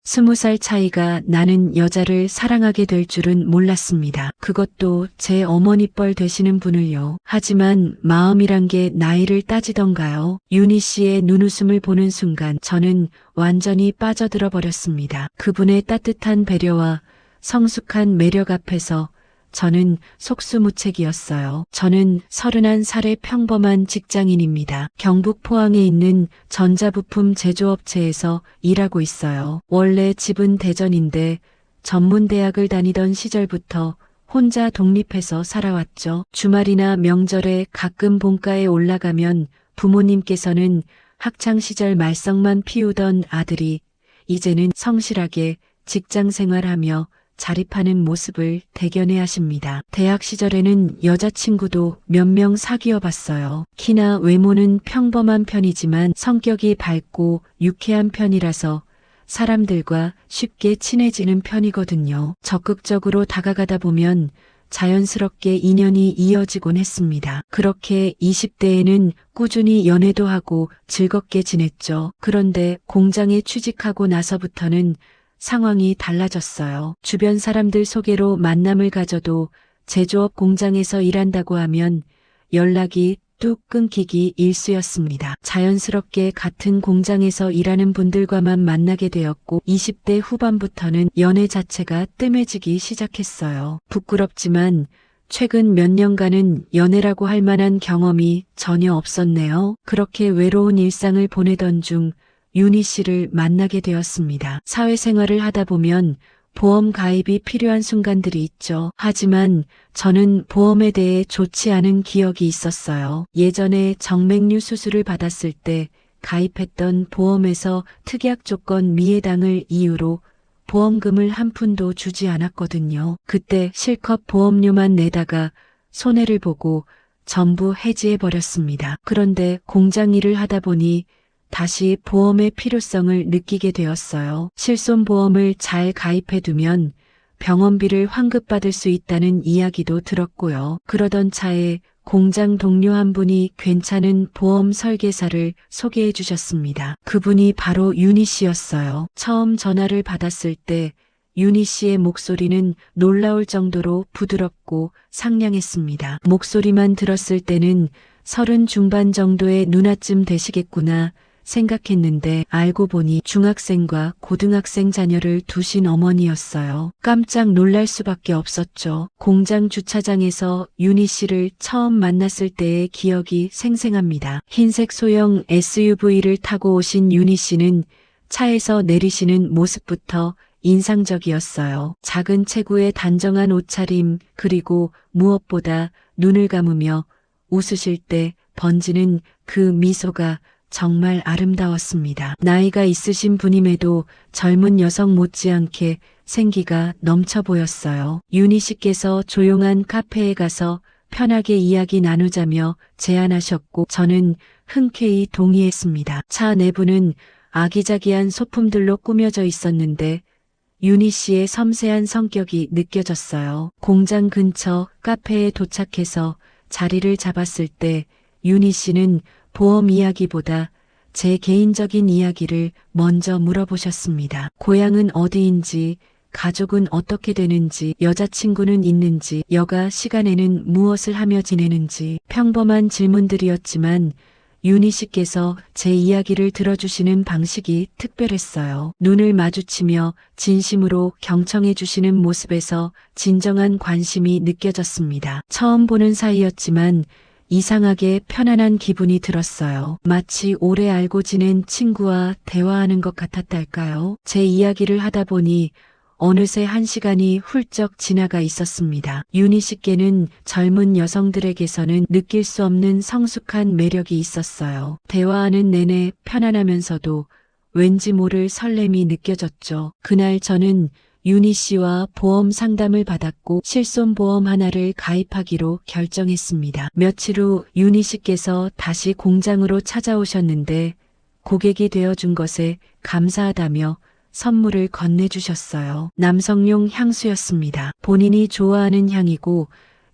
20살 차이가 나는 여자를 사랑하게 될 줄은 몰랐습니다. 그것도 제 어머니 뻘 되시는 분을요. 하지만 마음이란 게 나이를 따지던가요. 윤희 씨의 눈웃음을 보는 순간 저는 완전히 빠져들어 버렸습니다. 그분의 따뜻한 배려와 성숙한 매력 앞에서 저는 속수무책이었어요. 저는 31살의 평범한 직장인입니다. 경북 포항에 있는 전자부품 제조업체에서 일하고 있어요. 원래 집은 대전인데 전문대학을 다니던 시절부터 혼자 독립해서 살아왔죠. 주말이나 명절에 가끔 본가에 올라가면 부모님께서는 학창시절 말썽만 피우던 아들이 이제는 성실하게 직장 생활하며 자립하는 모습을 대견해 하십니다. 대학 시절에는 여자친구도 몇 명 사귀어 봤어요. 키나 외모는 평범한 편이지만 성격이 밝고 유쾌한 편이라서 사람들과 쉽게 친해지는 편이거든요. 적극적으로 다가가다 보면 자연스럽게 인연이 이어지곤 했습니다. 그렇게 20대에는 꾸준히 연애도 하고 즐겁게 지냈죠. 그런데 공장에 취직하고 나서부터는 상황이 달라졌어요. 주변 사람들 소개로 만남을 가져도 제조업 공장에서 일한다고 하면 연락이 뚝 끊기기 일쑤였습니다. 자연스럽게 같은 공장에서 일하는 분들과만 만나게 되었고 20대 후반부터는 연애 자체가 뜸해지기 시작했어요. 부끄럽지만 최근 몇 년간은 연애라고 할 만한 경험이 전혀 없었네요. 그렇게 외로운 일상을 보내던 중 윤희 씨를 만나게 되었습니다. 사회생활을 하다 보면 보험 가입이 필요한 순간들이 있죠. 하지만 저는 보험에 대해 좋지 않은 기억이 있었어요. 예전에 정맥류 수술을 받았을 때 가입했던 보험에서 특약 조건 미해당을 이유로 보험금을 한 푼도 주지 않았거든요. 그때 실컷 보험료만 내다가 손해를 보고 전부 해지해버렸습니다. 그런데 공장 일을 하다 보니 다시 보험의 필요성을 느끼게 되었어요. 실손보험을 잘 가입해두면 병원비를 환급받을 수 있다는 이야기도 들었고요. 그러던 차에 공장 동료 한 분이 괜찮은 보험 설계사를 소개해 주셨습니다. 그분이 바로 윤희 씨였어요. 처음 전화를 받았을 때 윤희 씨의 목소리는 놀라울 정도로 부드럽고 상냥했습니다. 목소리만 들었을 때는 30 중반 정도의 누나쯤 되시겠구나 생각했는데 알고 보니 중학생과 고등학생 자녀를 두신 어머니였어요. 깜짝 놀랄 수밖에 없었죠. 공장 주차장에서 윤희 씨를 처음 만났을 때의 기억이 생생합니다. 흰색 소형 SUV를 타고 오신 윤희 씨는 차에서 내리시는 모습부터 인상적이었어요. 작은 체구의 단정한 옷차림, 그리고 무엇보다 눈을 감으며 웃으실 때 번지는 그 미소가 정말 아름다웠습니다. 나이가 있으신 분임에도 젊은 여성 못지않게 생기가 넘쳐 보였어요. 윤희 씨께서 조용한 카페에 가서 편하게 이야기 나누자며 제안하셨고 저는 흔쾌히 동의했습니다. 차 내부는 아기자기한 소품들로 꾸며져 있었는데 윤희 씨의 섬세한 성격이 느껴졌어요. 공장 근처 카페에 도착해서 자리를 잡았을 때 윤희 씨는 보험 이야기보다 제 개인적인 이야기를 먼저 물어보셨습니다. 고향은 어디인지, 가족은 어떻게 되는지, 여자친구는 있는지, 여가 시간에는 무엇을 하며 지내는지 평범한 질문들이었지만 윤희 씨께서 제 이야기를 들어주시는 방식이 특별했어요. 눈을 마주치며 진심으로 경청해 주시는 모습에서 진정한 관심이 느껴졌습니다. 처음 보는 사이였지만 이상하게 편안한 기분이 들었어요. 마치 오래 알고 지낸 친구와 대화하는 것 같았달까요? 제 이야기를 하다 보니 어느새 1시간이 훌쩍 지나가 있었습니다. 윤희 씨께는 젊은 여성들에게서는 느낄 수 없는 성숙한 매력이 있었어요. 대화하는 내내 편안하면서도 왠지 모를 설렘이 느껴졌죠. 그날 저는 윤희 씨와 보험 상담을 받았고 실손보험 하나를 가입하기로 결정했습니다. 며칠 후 윤희 씨께서 다시 공장으로 찾아오셨는데 고객이 되어준 것에 감사하다며 선물을 건네주셨어요. 남성용 향수였습니다. 본인이 좋아하는 향이고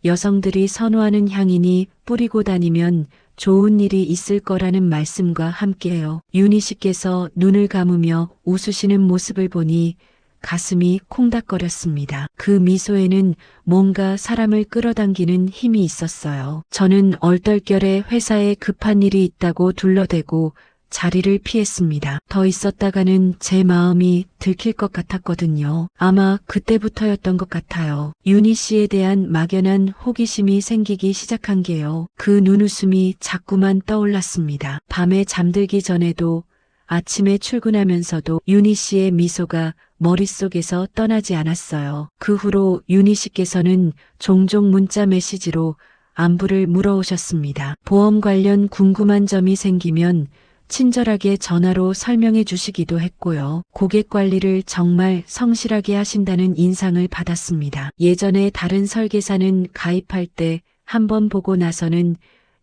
여성들이 선호하는 향이니 뿌리고 다니면 좋은 일이 있을 거라는 말씀과 함께해요. 윤희 씨께서 눈을 감으며 웃으시는 모습을 보니 가슴이 콩닥거렸습니다. 그 미소에는 뭔가 사람을 끌어당기는 힘이 있었어요. 저는 얼떨결에 회사에 급한 일이 있다고 둘러대고 자리를 피했습니다. 더 있었다가는 제 마음이 들킬 것 같았거든요. 아마 그때부터였던 것 같아요. 윤희 씨에 대한 막연한 호기심이 생기기 시작한 게요. 그 눈웃음이 자꾸만 떠올랐습니다. 밤에 잠들기 전에도 아침에 출근하면서도 윤희 씨의 미소가 머릿속에서 떠나지 않았어요. 그 후로 윤희 씨께서는 종종 문자 메시지로 안부를 물어오셨습니다. 보험 관련 궁금한 점이 생기면 친절하게 전화로 설명해 주시기도 했고요. 고객 관리를 정말 성실하게 하신다는 인상을 받았습니다. 예전에 다른 설계사는 가입할 때 한 번 보고 나서는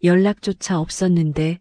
연락조차 없었는데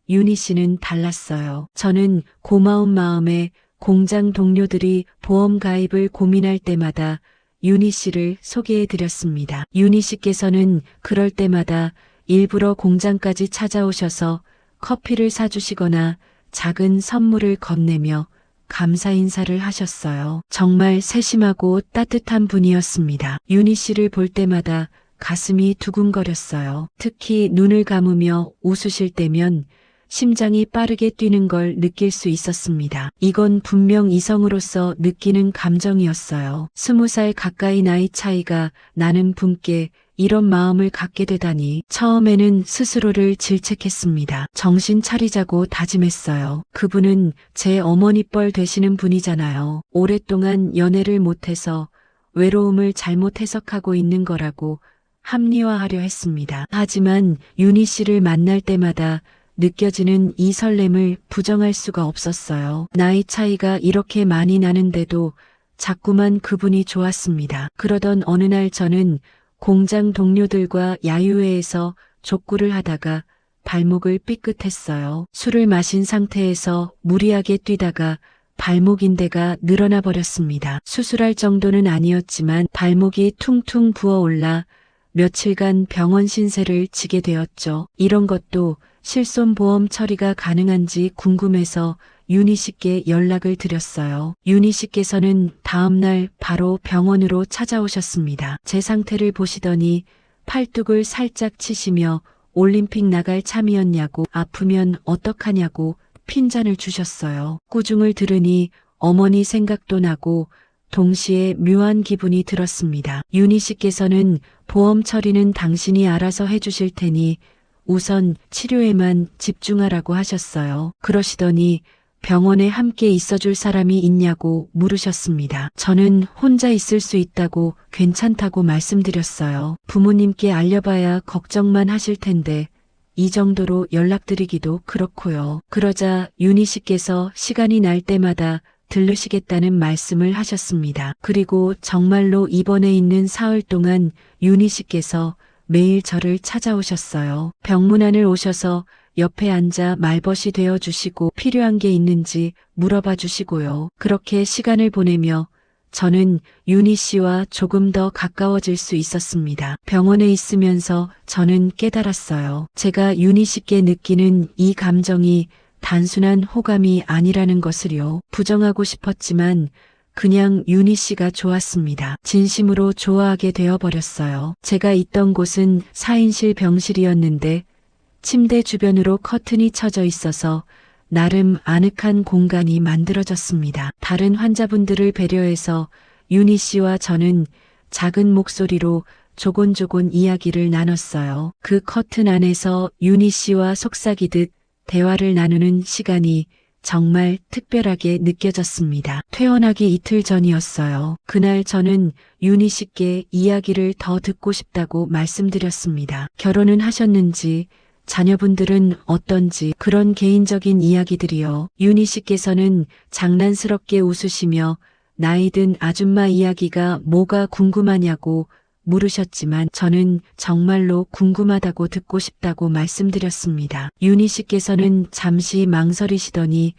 윤희 씨는 달랐어요. 저는 고마운 마음에 공장 동료들이 보험 가입을 고민할 때마다 윤희 씨를 소개해 드렸습니다. 윤희 씨께서는 그럴 때마다 일부러 공장까지 찾아오셔서 커피를 사주시거나 작은 선물을 건네며 감사 인사를 하셨어요. 정말 세심하고 따뜻한 분이었습니다. 윤희 씨를 볼 때마다 가슴이 두근거렸어요. 특히 눈을 감으며 웃으실 때면 심장이 빠르게 뛰는 걸 느낄 수 있었습니다. 이건 분명 이성으로서 느끼는 감정이었어요. 20살 가까이 나이 차이가 나는 분께 이런 마음을 갖게 되다니 처음에는 스스로를 질책했습니다. 정신 차리자고 다짐했어요. 그분은 제 어머니뻘 되시는 분이잖아요. 오랫동안 연애를 못해서 외로움을 잘못 해석하고 있는 거라고 합리화하려 했습니다. 하지만 윤희 씨를 만날 때마다 느껴지는 이 설렘을 부정할 수가 없었어요. 나이 차이가 이렇게 많이 나는데도 자꾸만 그분이 좋았습니다. 그러던 어느 날 저는 공장 동료들과 야유회에서 족구를 하다가 발목을 삐끗했어요. 술을 마신 상태에서 무리하게 뛰다가 발목 인대가 늘어나 버렸습니다. 수술할 정도는 아니었지만 발목이 퉁퉁 부어올라 며칠간 병원 신세를 지게 되었죠. 이런 것도 실손보험 처리가 가능한지 궁금해서 윤희 씨께 연락을 드렸어요. 윤희 씨께서는 다음날 바로 병원으로 찾아오셨습니다. 제 상태를 보시더니 팔뚝을 살짝 치시며 올림픽 나갈 참이었냐고 아프면 어떡하냐고 핀잔을 주셨어요. 꾸중을 들으니 어머니 생각도 나고 동시에 묘한 기분이 들었습니다. 윤희 씨께서는 보험 처리는 당신이 알아서 해주실 테니 우선 치료에만 집중하라고 하셨어요. 그러시더니 병원에 함께 있어줄 사람이 있냐고 물으셨습니다. 저는 혼자 있을 수 있다고 괜찮다고 말씀드렸어요. 부모님께 알려봐야 걱정만 하실 텐데 이 정도로 연락드리기도 그렇고요. 그러자 윤희 씨께서 시간이 날 때마다 들르시겠다는 말씀을 하셨습니다. 그리고 정말로 입원해 있는 사흘 동안 윤희 씨께서 매일 저를 찾아오셨어요. 병문안을 오셔서 옆에 앉아 말벗이 되어주시고 필요한 게 있는지 물어봐 주시고요. 그렇게 시간을 보내며 저는 윤희 씨와 조금 더 가까워질 수 있었습니다. 병원에 있으면서 저는 깨달았어요. 제가 윤희 씨께 느끼는 이 감정이 단순한 호감이 아니라는 것을요. 부정하고 싶었지만 그냥 윤희 씨가 좋았습니다. 진심으로 좋아하게 되어버렸어요. 제가 있던 곳은 4인실 병실이었는데 침대 주변으로 커튼이 쳐져 있어서 나름 아늑한 공간이 만들어졌습니다. 다른 환자분들을 배려해서 윤희 씨와 저는 작은 목소리로 조곤조곤 이야기를 나눴어요. 그 커튼 안에서 윤희 씨와 속삭이듯 대화를 나누는 시간이 정말 특별하게 느껴졌습니다. 퇴원하기 이틀 전이었어요. 그날 저는 윤희 씨께 이야기를 더 듣고 싶다고 말씀드렸습니다. 결혼은 하셨는지, 자녀분들은 어떤지 그런 개인적인 이야기들이요. 윤희 씨께서는 장난스럽게 웃으시며 나이 든 아줌마 이야기가 뭐가 궁금하냐고 물으셨지만 저는 정말로 궁금하다고 듣고 싶다고 말씀드렸습니다. 윤희 씨께서는 잠시 망설이시더니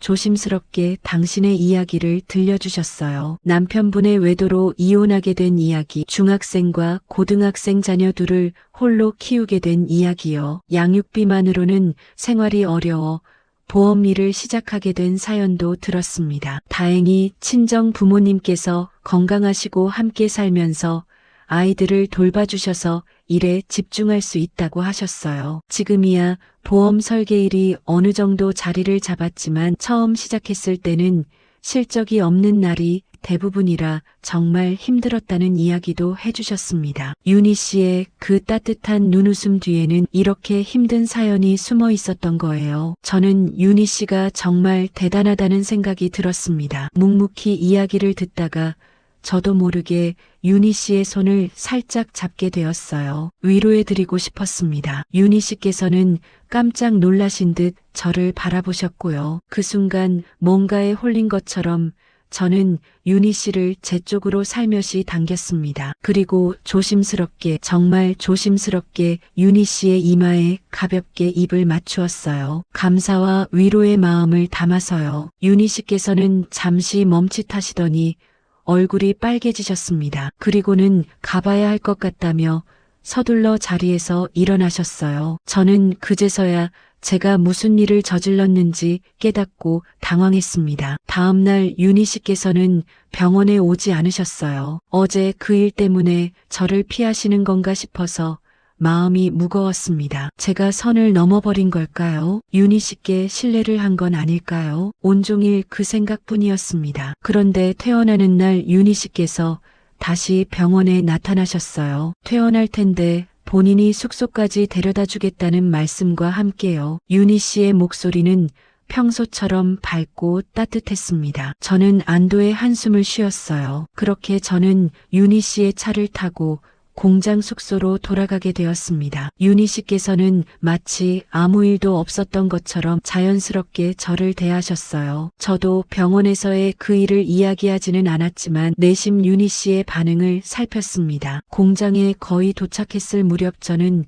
조심스럽게 당신의 이야기를 들려주셨어요. 남편분의 외도로 이혼하게 된 이야기, 중학생과 고등학생 자녀 둘을 홀로 키우게 된 이야기요. 양육비만으로는 생활이 어려워 보험 일을 시작하게 된 사연도 들었습니다. 다행히 친정 부모님께서 건강하시고 함께 살면서 아이들을 돌봐주셔서 일에 집중할 수 있다고 하셨어요. 지금이야 보험 설계 일이 어느 정도 자리를 잡았지만 처음 시작했을 때는 실적이 없는 날이 대부분이라 정말 힘들었다는 이야기도 해주셨습니다. 윤희 씨의 그 따뜻한 눈웃음 뒤에는 이렇게 힘든 사연이 숨어 있었던 거예요. 저는 윤희 씨가 정말 대단하다는 생각이 들었습니다. 묵묵히 이야기를 듣다가 저도 모르게 윤희 씨의 손을 살짝 잡게 되었어요. 위로해드리고 싶었습니다. 윤희 씨께서는 깜짝 놀라신 듯 저를 바라보셨고요. 그 순간 뭔가에 홀린 것처럼 저는 윤희 씨를 제 쪽으로 살며시 당겼습니다. 그리고 조심스럽게, 정말 조심스럽게 윤희 씨의 이마에 가볍게 입을 맞추었어요. 감사와 위로의 마음을 담아서요. 윤희 씨께서는 잠시 멈칫하시더니 얼굴이 빨개지셨습니다. 그리고는 가봐야 할 것 같다며 서둘러 자리에서 일어나셨어요. 저는 그제서야 제가 무슨 일을 저질렀는지 깨닫고 당황했습니다. 다음날 윤희 씨께서는 병원에 오지 않으셨어요. 어제 그 일 때문에 저를 피하시는 건가 싶어서 마음이 무거웠습니다. 제가 선을 넘어버린 걸까요? 윤희 씨께 신뢰를 한 건 아닐까요? 온종일 그 생각뿐이었습니다. 그런데 퇴원하는 날 윤희 씨께서 다시 병원에 나타나셨어요. 퇴원할 텐데 본인이 숙소까지 데려다 주겠다는 말씀과 함께요. 윤희 씨의 목소리는 평소처럼 밝고 따뜻했습니다. 저는 안도의 한숨을 쉬었어요. 그렇게 저는 윤희 씨의 차를 타고 공장 숙소로 돌아가게 되었습니다. 윤희 씨께서는 마치 아무 일도 없었던 것처럼 자연스럽게 저를 대하셨어요. 저도 병원에서의 그 일을 이야기하지는 않았지만 내심 윤희 씨의 반응을 살폈습니다. 공장에 거의 도착했을 무렵 저는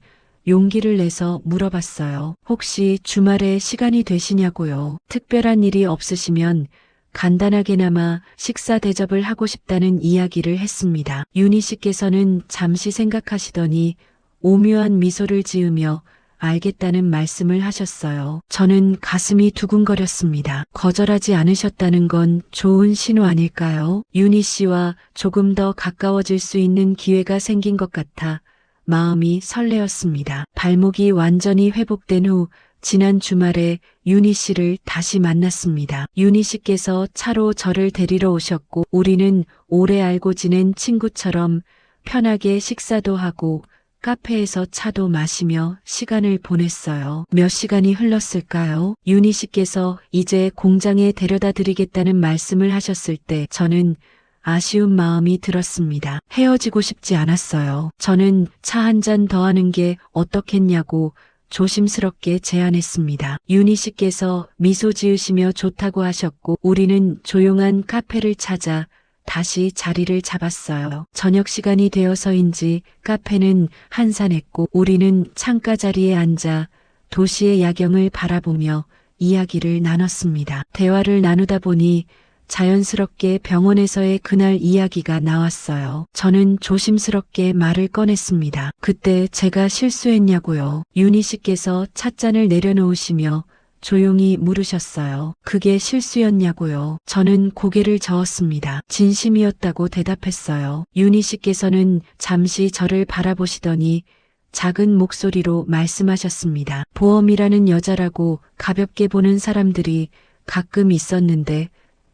용기를 내서 물어봤어요. 혹시 주말에 시간이 되시냐고요. 특별한 일이 없으시면 간단하게나마 식사 대접을 하고 싶다는 이야기를 했습니다. 윤희 씨께서는 잠시 생각하시더니 오묘한 미소를 지으며 알겠다는 말씀을 하셨어요. 저는 가슴이 두근거렸습니다. 거절하지 않으셨다는 건 좋은 신호 아닐까요? 윤희 씨와 조금 더 가까워질 수 있는 기회가 생긴 것 같아 마음이 설레었습니다. 발목이 완전히 회복된 후 지난 주말에 윤희 씨를 다시 만났습니다. 윤희 씨께서 차로 저를 데리러 오셨고 우리는 오래 알고 지낸 친구처럼 편하게 식사도 하고 카페에서 차도 마시며 시간을 보냈어요. 몇 시간이 흘렀을까요? 윤희 씨께서 이제 공장에 데려다 드리겠다는 말씀을 하셨을 때 저는 아쉬운 마음이 들었습니다. 헤어지고 싶지 않았어요. 저는 차 한 잔 더 하는 게 어떻겠냐고 조심스럽게 제안했습니다. 윤희 씨께서 미소 지으시며 좋다고 하셨고 우리는 조용한 카페를 찾아 다시 자리를 잡았어요. 저녁 시간이 되어서인지 카페는 한산했고 우리는 창가 자리에 앉아 도시의 야경을 바라보며 이야기를 나눴습니다. 대화를 나누다 보니 자연스럽게 병원에서의 그날 이야기가 나왔어요. 저는 조심스럽게 말을 꺼냈습니다. 그때 제가 실수했냐고요. 윤희 씨께서 찻잔을 내려놓으시며 조용히 물으셨어요. 그게 실수였냐고요. 저는 고개를 저었습니다. 진심이었다고 대답했어요. 윤희 씨께서는 잠시 저를 바라보시더니 작은 목소리로 말씀하셨습니다. 보험이라는 여자라고 가볍게 보는 사람들이 가끔 있었는데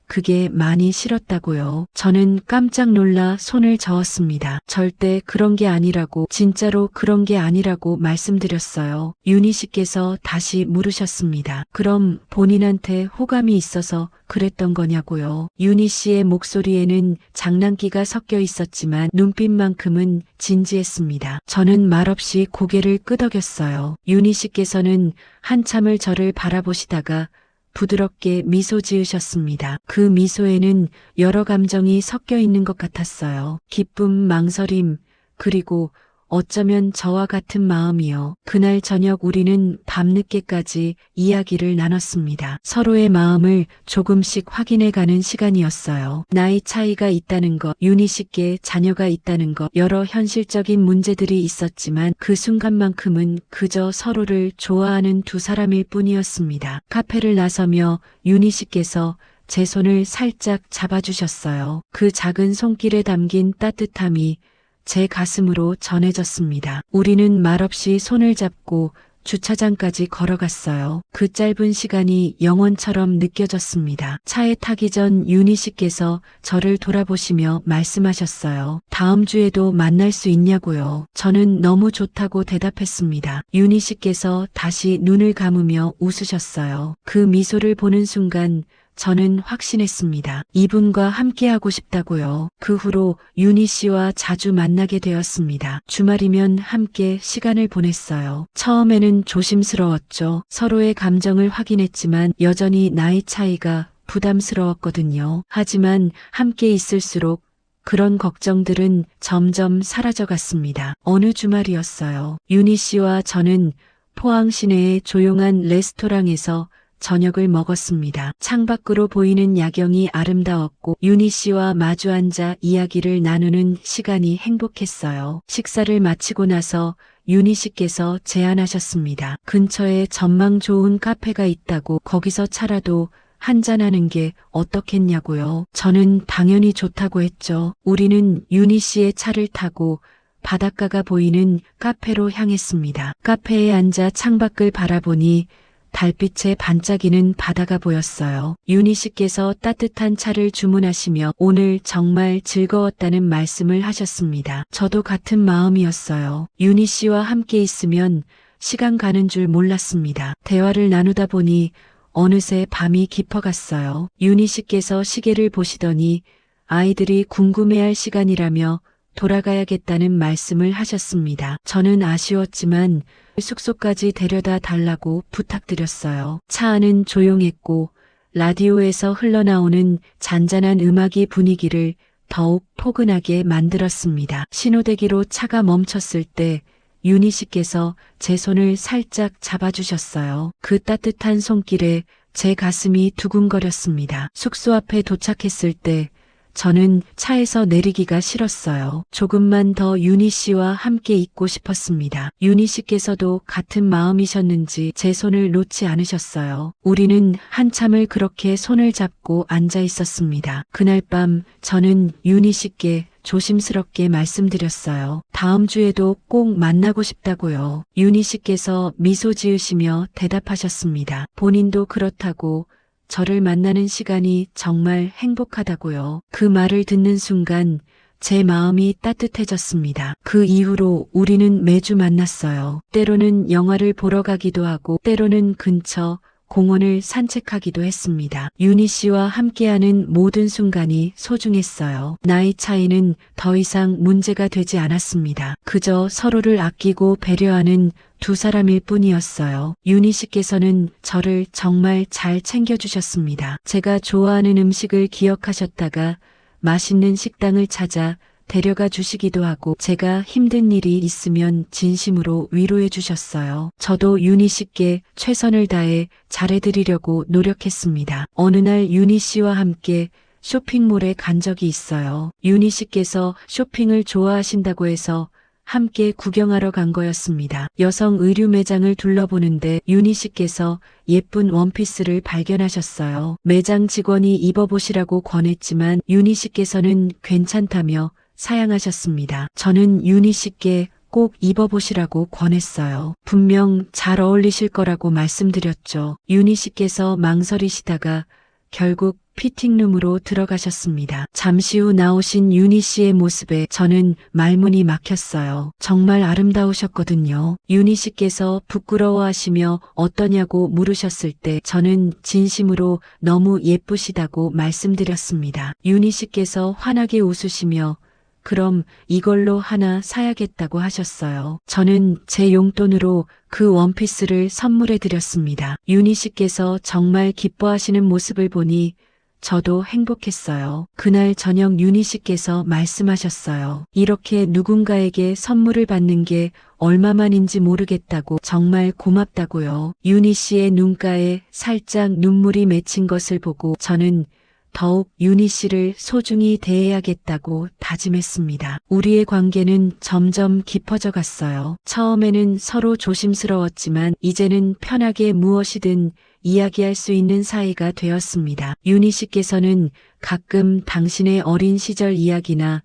그게 많이 싫었다고요. 저는 깜짝 놀라 손을 저었습니다. 절대 그런 게 아니라고, 진짜로 그런 게 아니라고 말씀드렸어요. 윤희 씨께서 다시 물으셨습니다. 그럼 본인한테 호감이 있어서 그랬던 거냐고요. 윤희 씨의 목소리에는 장난기가 섞여 있었지만 눈빛만큼은 진지했습니다. 저는 말없이 고개를 끄덕였어요. 윤희 씨께서는 한참을 저를 바라보시다가 부드럽게 미소 지으셨습니다. 그 미소에는 여러 감정이 섞여 있는 것 같았어요. 기쁨, 망설임, 그리고 어쩌면 저와 같은 마음이요. 그날 저녁 우리는 밤늦게까지 이야기를 나눴습니다. 서로의 마음을 조금씩 확인해가는 시간이었어요. 나이 차이가 있다는 것, 윤희 씨께 자녀가 있다는 것, 여러 현실적인 문제들이 있었지만 그 순간만큼은 그저 서로를 좋아하는 두 사람일 뿐이었습니다. 카페를 나서며 윤희 씨께서 제 손을 살짝 잡아주셨어요. 그 작은 손길에 담긴 따뜻함이 제 가슴으로 전해졌습니다. 우리는 말없이 손을 잡고 주차장까지 걸어갔어요. 그 짧은 시간이 영원처럼 느껴졌습니다. 차에 타기 전 윤희 씨께서 저를 돌아보시며 말씀하셨어요. 다음 주에도 만날 수 있냐고요. 저는 너무 좋다고 대답했습니다. 윤희 씨께서 다시 눈을 감으며 웃으셨어요. 그 미소를 보는 순간 저는 확신했습니다. 이분과 함께하고 싶다고요. 그 후로 윤희 씨와 자주 만나게 되었습니다. 주말이면 함께 시간을 보냈어요. 처음에는 조심스러웠죠. 서로의 감정을 확인했지만 여전히 나이 차이가 부담스러웠거든요. 하지만 함께 있을수록 그런 걱정들은 점점 사라져갔습니다. 어느 주말이었어요. 윤희 씨와 저는 포항 시내의 조용한 레스토랑에서 저녁을 먹었습니다. 창밖으로 보이는 야경이 아름다웠고 윤희 씨와 마주 앉아 이야기를 나누는 시간이 행복했어요. 식사를 마치고 나서 윤희 씨께서 제안하셨습니다. 근처에 전망 좋은 카페가 있다고 거기서 차라도 한잔하는 게 어떻겠냐고요. 저는 당연히 좋다고 했죠. 우리는 윤희 씨의 차를 타고 바닷가가 보이는 카페로 향했습니다. 카페에 앉아 창밖을 바라보니 달빛에 반짝이는 바다가 보였어요. 윤희 씨께서 따뜻한 차를 주문하시며 오늘 정말 즐거웠다는 말씀을 하셨습니다. 저도 같은 마음이었어요. 윤희 씨와 함께 있으면 시간 가는 줄 몰랐습니다. 대화를 나누다 보니 어느새 밤이 깊어갔어요. 윤희 씨께서 시계를 보시더니 아이들이 궁금해할 시간이라며 돌아가야겠다는 말씀을 하셨습니다. 저는 아쉬웠지만 숙소까지 데려다 달라고 부탁드렸어요. 차 안은 조용했고 라디오에서 흘러나오는 잔잔한 음악이 분위기를 더욱 포근하게 만들었습니다. 신호대기로 차가 멈췄을 때 윤희 씨께서 제 손을 살짝 잡아주셨어요. 그 따뜻한 손길에 제 가슴이 두근거렸습니다. 숙소 앞에 도착했을 때 저는 차에서 내리기가 싫었어요. 조금만 더 윤희 씨와 함께 있고 싶었습니다. 윤희 씨께서도 같은 마음이셨는지 제 손을 놓지 않으셨어요. 우리는 한참을 그렇게 손을 잡고 앉아 있었습니다. 그날 밤 저는 윤희 씨께 조심스럽게 말씀드렸어요. 다음 주에도 꼭 만나고 싶다고요. 윤희 씨께서 미소 지으시며 대답하셨습니다. 본인도 그렇다고 저를 만나는 시간이 정말 행복하다고요. 그 말을 듣는 순간 제 마음이 따뜻해졌습니다. 그 이후로 우리는 매주 만났어요. 때로는 영화를 보러 가기도 하고 때로는 근처 공원을 산책하기도 했습니다. 윤희 씨와 함께하는 모든 순간이 소중했어요. 나이 차이는 더 이상 문제가 되지 않았습니다. 그저 서로를 아끼고 배려하는 두 사람일 뿐이었어요. 윤희 씨께서는 저를 정말 잘 챙겨주셨습니다. 제가 좋아하는 음식을 기억하셨다가 맛있는 식당을 찾아 데려가 주시기도 하고 제가 힘든 일이 있으면 진심으로 위로해 주셨어요. 저도 윤희 씨께 최선을 다해 잘해드리려고 노력했습니다. 어느 날 윤희 씨와 함께 쇼핑몰에 간 적이 있어요. 윤희 씨께서 쇼핑을 좋아하신다고 해서 함께 구경하러 간 거였습니다. 여성 의류 매장을 둘러보는데 윤희 씨께서 예쁜 원피스를 발견하셨어요. 매장 직원이 입어보시라고 권했지만 윤희 씨께서는 괜찮다며 사양하셨습니다. 저는 윤희 씨께 꼭 입어보시라고 권했어요. 분명 잘 어울리실 거라고 말씀드렸죠. 윤희 씨께서 망설이시다가 결국 피팅룸으로 들어가셨습니다. 잠시 후 나오신 윤희 씨의 모습에 저는 말문이 막혔어요. 정말 아름다우셨거든요. 윤희 씨께서 부끄러워하시며 어떠냐고 물으셨을 때 저는 진심으로 너무 예쁘시다고 말씀드렸습니다. 윤희 씨께서 환하게 웃으시며 그럼 이걸로 하나 사야겠다고 하셨어요. 저는 제 용돈으로 그 원피스를 선물해 드렸습니다. 윤희 씨께서 정말 기뻐하시는 모습을 보니 저도 행복했어요. 그날 저녁 윤희 씨께서 말씀하셨어요. 이렇게 누군가에게 선물을 받는 게 얼마만인지 모르겠다고, 정말 고맙다고요. 윤희 씨의 눈가에 살짝 눈물이 맺힌 것을 보고 저는 더욱 윤희 씨를 소중히 대해야겠다고 다짐했습니다. 우리의 관계는 점점 깊어져 갔어요. 처음에는 서로 조심스러웠지만 이제는 편하게 무엇이든 이야기할 수 있는 사이가 되었습니다. 윤희 씨께서는 가끔 당신의 어린 시절 이야기나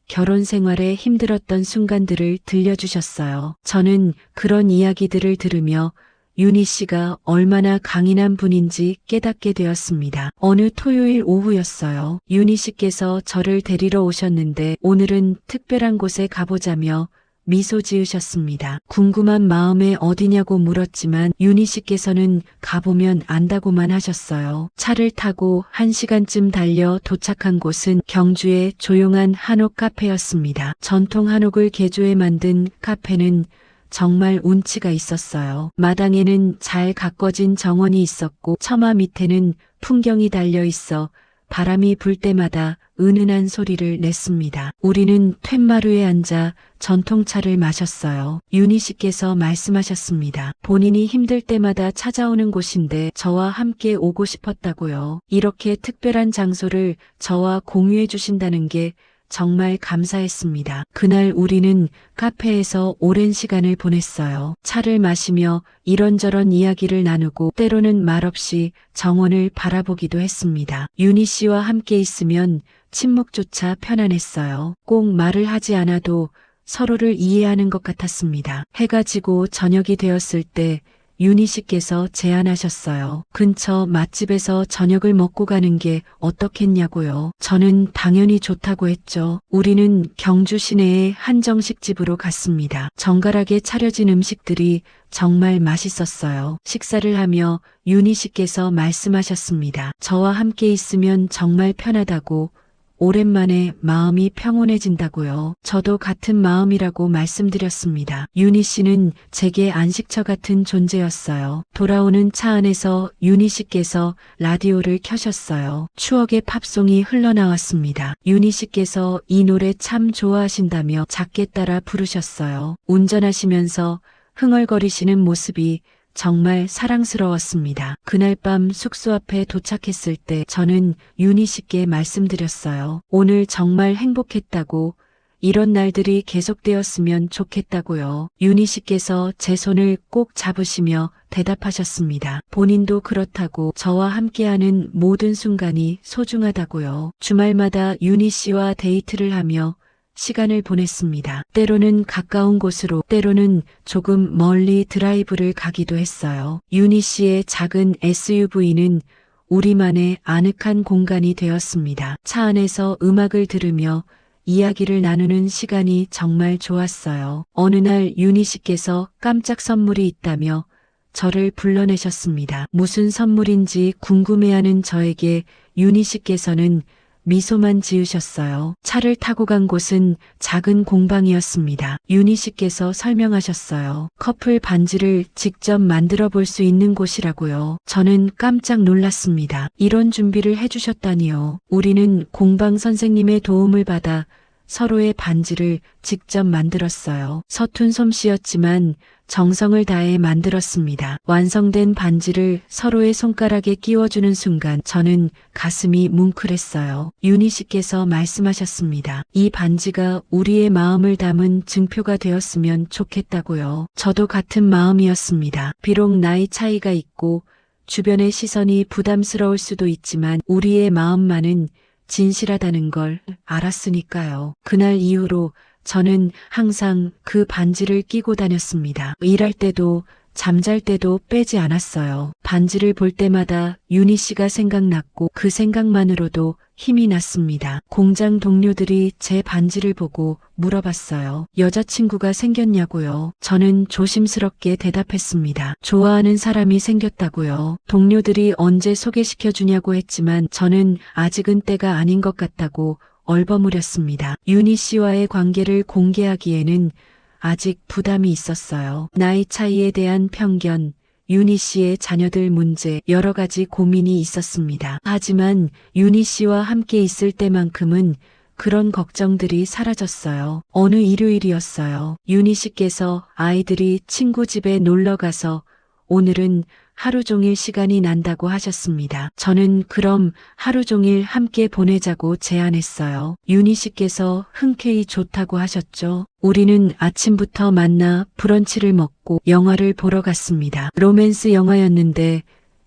결혼 생활에 힘들었던 순간들을 들려주셨어요. 저는 그런 이야기들을 들으며 윤희 씨가 얼마나 강인한 분인지 깨닫게 되었습니다. 어느 토요일 오후였어요. 윤희 씨께서 저를 데리러 오셨는데 오늘은 특별한 곳에 가보자며 미소 지으셨습니다. 궁금한 마음에 어디냐고 물었지만 윤희 씨께서는 가보면 안다고만 하셨어요. 차를 타고 1시간쯤 달려 도착한 곳은 경주의 조용한 한옥 카페였습니다. 전통 한옥을 개조해 만든 카페는 정말 운치가 있었어요. 마당에는 잘 가꿔진 정원이 있었고 처마 밑에는 풍경이 달려 있어 바람이 불 때마다 은은한 소리를 냈습니다. 우리는 툇마루에 앉아 전통차를 마셨어요. 윤희 씨께서 말씀하셨습니다. 본인이 힘들 때마다 찾아오는 곳인데 저와 함께 오고 싶었다고요. 이렇게 특별한 장소를 저와 공유해 주신다는 게 정말 감사했습니다. 그날 우리는 카페에서 오랜 시간을 보냈어요. 차를 마시며 이런저런 이야기를 나누고 때로는 말없이 정원을 바라보기도 했습니다. 윤희 씨와 함께 있으면 침묵조차 편안했어요. 꼭 말을 하지 않아도 서로를 이해하는 것 같았습니다. 해가 지고 저녁이 되었을 때 윤희 씨께서 제안하셨어요. 근처 맛집에서 저녁을 먹고 가는 게 어떻겠냐고요. 저는 당연히 좋다고 했죠. 우리는 경주 시내의 한정식집으로 갔습니다. 정갈하게 차려진 음식들이 정말 맛있었어요. 식사를 하며 윤희 씨께서 말씀하셨습니다. 저와 함께 있으면 정말 편하다고, 오랜만에 마음이 평온해진다고요. 저도 같은 마음이라고 말씀드렸습니다. 윤희 씨는 제게 안식처 같은 존재였어요. 돌아오는 차 안에서 윤희 씨께서 라디오를 켜셨어요. 추억의 팝송이 흘러나왔습니다. 윤희 씨께서 이 노래 참 좋아하신다며 작게 따라 부르셨어요. 운전하시면서 흥얼거리시는 모습이 정말 사랑스러웠습니다. 그날 밤 숙소 앞에 도착했을 때 저는 윤희 씨께 말씀드렸어요. 오늘 정말 행복했다고, 이런 날들이 계속되었으면 좋겠다고요. 윤희 씨께서 제 손을 꼭 잡으시며 대답하셨습니다. 본인도 그렇다고, 저와 함께하는 모든 순간이 소중하다고요. 주말마다 윤희 씨와 데이트를 하며 시간을 보냈습니다. 때로는 가까운 곳으로, 때로는 조금 멀리 드라이브를 가기도 했어요. 윤희 씨의 작은 SUV는 우리만의 아늑한 공간이 되었습니다. 차 안에서 음악을 들으며 이야기를 나누는 시간이 정말 좋았어요. 어느 날 윤희 씨께서 깜짝 선물이 있다며 저를 불러내셨습니다. 무슨 선물인지 궁금해하는 저에게 윤희 씨께서는 미소만 지으셨어요. 차를 타고 간 곳은 작은 공방이었습니다. 윤희 씨께서 설명하셨어요. 커플 반지를 직접 만들어 볼 수 있는 곳이라고요. 저는 깜짝 놀랐습니다. 이런 준비를 해주셨다니요. 우리는 공방 선생님의 도움을 받아 서로의 반지를 직접 만들었어요. 서툰 솜씨였지만 정성을 다해 만들었습니다. 완성된 반지를 서로의 손가락에 끼워주는 순간 저는 가슴이 뭉클했어요. 윤희 씨께서 말씀하셨습니다. 이 반지가 우리의 마음을 담은 증표가 되었으면 좋겠다고요. 저도 같은 마음이었습니다. 비록 나이 차이가 있고 주변의 시선이 부담스러울 수도 있지만 우리의 마음만은 진실하다는 걸 알았으니까요. 그날 이후로 저는 항상 그 반지를 끼고 다녔습니다. 일할 때도 잠잘 때도 빼지 않았어요. 반지를 볼 때마다 윤희 씨가 생각났고 그 생각만으로도 힘이 났습니다. 공장 동료들이 제 반지를 보고 물어봤어요. 여자친구가 생겼냐고요. 저는 조심스럽게 대답했습니다. 좋아하는 사람이 생겼다고요. 동료들이 언제 소개시켜주냐고 했지만 저는 아직은 때가 아닌 것 같다고 얼버무렸습니다. 윤희 씨와의 관계를 공개하기에는 아직 부담이 있었어요. 나이 차이에 대한 편견, 윤희 씨의 자녀들 문제, 여러 가지 고민이 있었습니다. 하지만 윤희 씨와 함께 있을 때만큼은 그런 걱정들이 사라졌어요. 어느 일요일이었어요. 윤희 씨께서 아이들이 친구 집에 놀러 가서 오늘은 하루 종일 시간이 난다고 하셨습니다. 저는 그럼 하루 종일 함께 보내자고 제안했어요. 윤희 씨께서 흔쾌히 좋다고 하셨죠. 우리는 아침부터 만나 브런치를 먹고 영화를 보러 갔습니다. 로맨스 영화였는데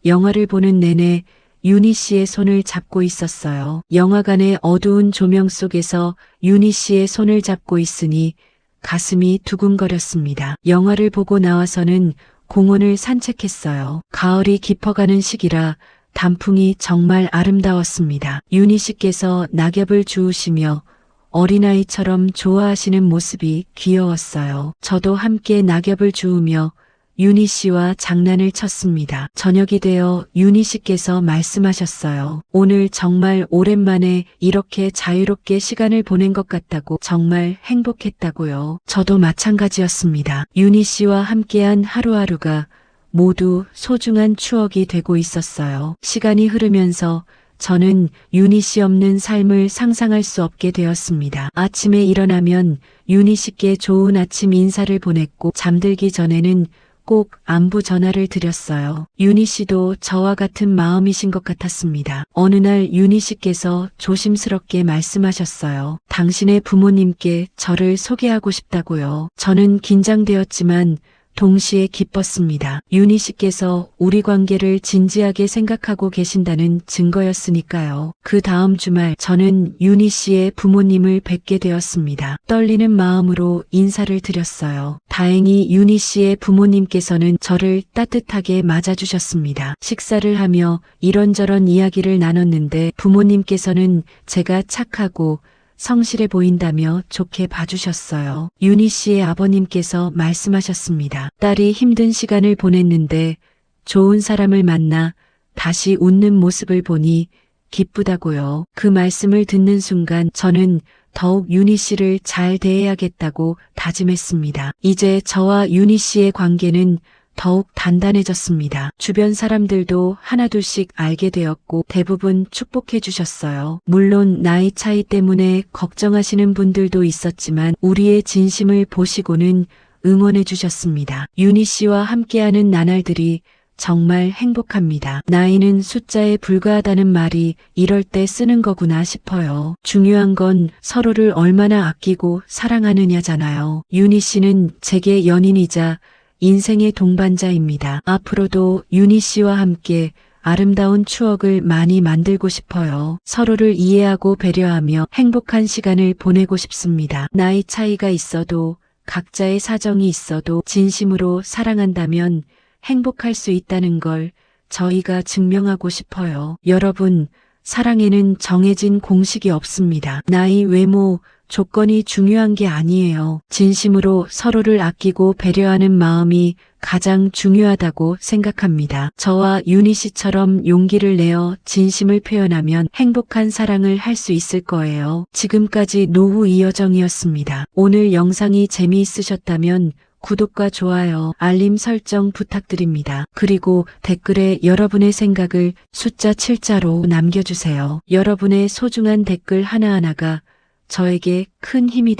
영화를 보는 내내 윤희 씨의 손을 잡고 있었어요. 영화관의 어두운 조명 속에서 윤희 씨의 손을 잡고 있으니 가슴이 두근거렸습니다. 영화를 보고 나와서는 공원을 산책했어요. 가을이 깊어가는 시기라 단풍이 정말 아름다웠습니다. 윤희 씨께서 낙엽을 주우시며 어린아이처럼 좋아하시는 모습이 귀여웠어요. 저도 함께 낙엽을 주우며 윤희 씨와 장난을 쳤습니다. 저녁이 되어 윤희 씨께서 말씀하셨어요. 오늘 정말 오랜만에 이렇게 자유롭게 시간을 보낸 것 같다고, 정말 행복했다고요. 저도 마찬가지였습니다. 윤희 씨와 함께한 하루하루가 모두 소중한 추억이 되고 있었어요. 시간이 흐르면서 저는 윤희 씨 없는 삶을 상상할 수 없게 되었습니다. 아침에 일어나면 윤희 씨께 좋은 아침 인사를 보냈고 잠들기 전에는 꼭 안부 전화를 드렸어요. 윤희 씨도 저와 같은 마음이신 것 같았습니다. 어느 날 윤희 씨께서 조심스럽게 말씀하셨어요. 당신의 부모님께 저를 소개하고 싶다고요. 저는 긴장되었지만 동시에 기뻤습니다. 윤희 씨께서 우리 관계를 진지하게 생각하고 계신다는 증거였으니까요. 그 다음 주말 저는 윤희 씨의 부모님을 뵙게 되었습니다. 떨리는 마음으로 인사를 드렸어요. 다행히 윤희 씨의 부모님께서는 저를 따뜻하게 맞아주셨습니다. 식사를 하며 이런저런 이야기를 나눴는데 부모님께서는 제가 착하고 성실해 보인다며 좋게 봐주셨어요. 윤희 씨의 아버님께서 말씀하셨습니다. 딸이 힘든 시간을 보냈는데 좋은 사람을 만나 다시 웃는 모습을 보니 기쁘다고요. 그 말씀을 듣는 순간 저는 더욱 윤희 씨를 잘 대해야겠다고 다짐했습니다. 이제 저와 윤희 씨의 관계는 더욱 단단해졌습니다. 주변 사람들도 하나둘씩 알게 되었고 대부분 축복해 주셨어요. 물론 나이 차이 때문에 걱정하시는 분들도 있었지만 우리의 진심을 보시고는 응원해 주셨습니다. 윤희 씨와 함께하는 나날들이 정말 행복합니다. 나이는 숫자에 불과하다는 말이 이럴 때 쓰는 거구나 싶어요. 중요한 건 서로를 얼마나 아끼고 사랑하느냐잖아요. 윤희 씨는 제게 연인이자 인생의 동반자입니다. 앞으로도 윤희 씨와 함께 아름다운 추억을 많이 만들고 싶어요. 서로를 이해하고 배려하며 행복한 시간을 보내고 싶습니다. 나이 차이가 있어도 각자의 사정이 있어도 진심으로 사랑한다면 행복할 수 있다는 걸 저희가 증명하고 싶어요. 여러분, 사랑에는 정해진 공식이 없습니다. 나이, 외모, 조건이 중요한 게 아니에요. 진심으로 서로를 아끼고 배려하는 마음이 가장 중요하다고 생각합니다. 저와 윤희 씨처럼 용기를 내어 진심을 표현하면 행복한 사랑을 할 수 있을 거예요. 지금까지 노후 이여정이었습니다. 오늘 영상이 재미있으셨다면 구독과 좋아요, 알림 설정 부탁드립니다. 그리고 댓글에 여러분의 생각을 숫자 7자로 남겨주세요. 여러분의 소중한 댓글 하나하나가 저에게 큰 힘이 됩니다.